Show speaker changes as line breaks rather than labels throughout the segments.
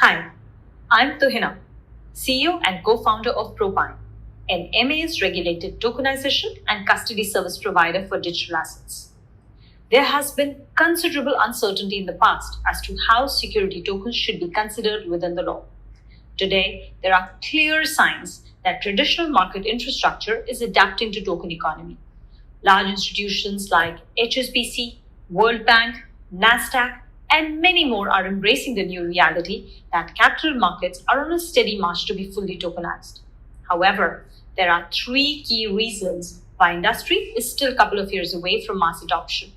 Hi, I'm Tuhina, CEO and co-founder of Propine, an MAS-regulated tokenization and custody service provider for digital assets. There has been considerable uncertainty in the past as to how security tokens should be considered within the law. Today, there are clear signs that traditional market infrastructure is adapting to token economy. Large institutions like HSBC, World Bank, NASDAQ, and many more are embracing the new reality that capital markets are on a steady march to be fully tokenized. However, there are three key reasons why industry is still a couple of years away from mass adoption.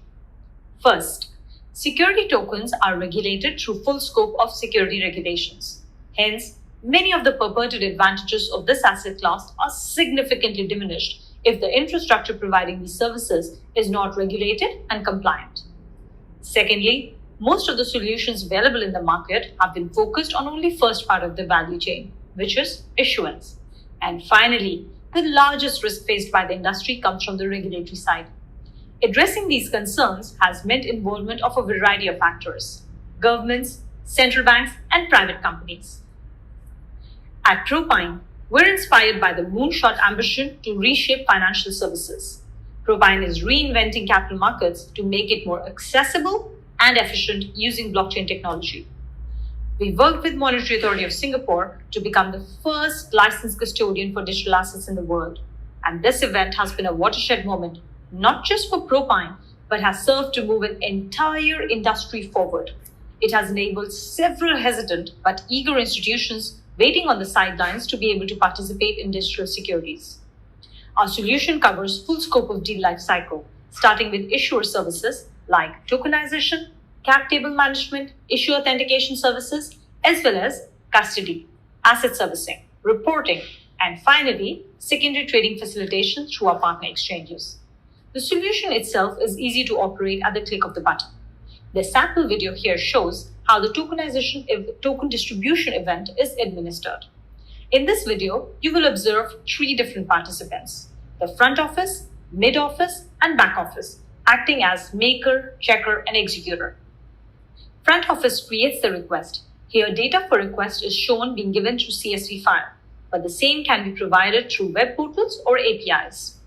First, security tokens are regulated through full scope of security regulations. Hence, many of the purported advantages of this asset class are significantly diminished if the infrastructure providing these services is not regulated and compliant. Secondly, most of the solutions available in the market have been focused on only first part of the value chain, which is issuance. And finally, the largest risk faced by the industry comes from the regulatory side. Addressing these concerns has meant involvement of a variety of actors: governments, central banks, and private companies. At Propine, we're inspired by the moonshot ambition to reshape financial services. Propine is reinventing capital markets to make it more accessible and efficient using blockchain technology. We worked with Monetary Authority of Singapore to become the first licensed custodian for digital assets in the world. And this event has been a watershed moment, not just for Propine, but has served to move an entire industry forward. It has enabled several hesitant but eager institutions waiting on the sidelines to be able to participate in digital securities. Our solution covers full scope of deal life cycle, starting with issuer services like tokenization, cap table management, issue authentication services, as well as custody, asset servicing, reporting, and finally, secondary trading facilitation through our partner exchanges. The solution itself is easy to operate at the click of the button. The sample video here shows how the token distribution event is administered. In this video, you will observe three different participants: the front office, mid office, and back office, acting as maker, checker, and executor. Front office creates the request. Here, data for request is shown being given through CSV file, but the same can be provided through web portals or APIs.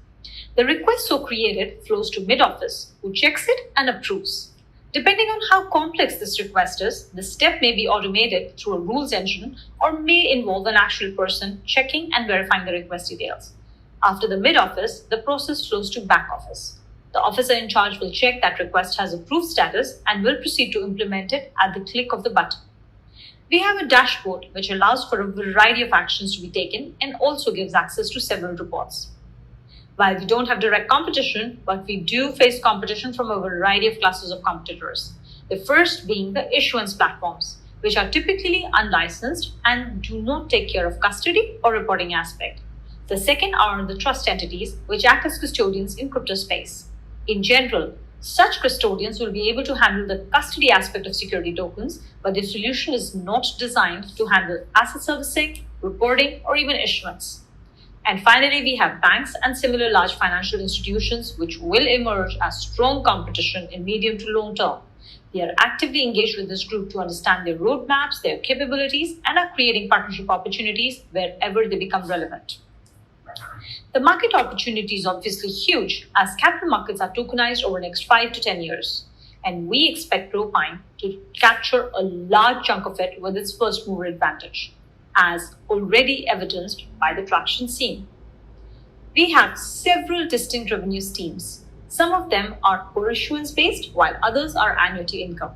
The request so created flows to mid office, who checks it and approves. Depending on how complex this request is, the step may be automated through a rules engine or may involve an actual person checking and verifying the request details. After the mid office, the process flows to back office. The officer in charge will check that request has approved status and will proceed to implement it at the click of the button. We have a dashboard which allows for a variety of actions to be taken and also gives access to several reports. While we don't have direct competition, but we do face competition from a variety of classes of competitors. The first being the issuance platforms, which are typically unlicensed and do not take care of custody or reporting aspect. The second are the trust entities, which act as custodians in crypto space. In general, such custodians will be able to handle the custody aspect of security tokens, but the solution is not designed to handle asset servicing, reporting, or even issuance. And finally, we have banks and similar large financial institutions which will emerge as strong competition in medium to long term. They are actively engaged with this group to understand their roadmaps, their capabilities, and are creating partnership opportunities wherever they become relevant. The market opportunity is obviously huge as capital markets are tokenized over the next 5 to 10 years. And we expect Propine to capture a large chunk of it with its first mover advantage, as already evidenced by the traction seen. We have several distinct revenue streams. Some of them are per issuance based, while others are annuity income.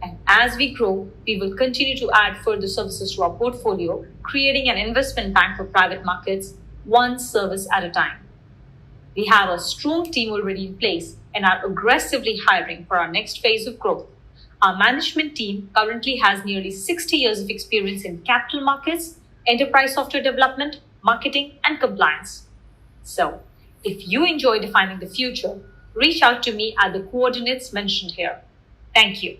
And as we grow, we will continue to add further services to our portfolio, creating an investment bank for private markets, one service at a time. We have a strong team already in place and are aggressively hiring for our next phase of growth. Our management team currently has nearly 60 years of experience in capital markets, enterprise software development, marketing, and compliance. So, if you enjoy defining the future, reach out to me at the coordinates mentioned here. Thank you.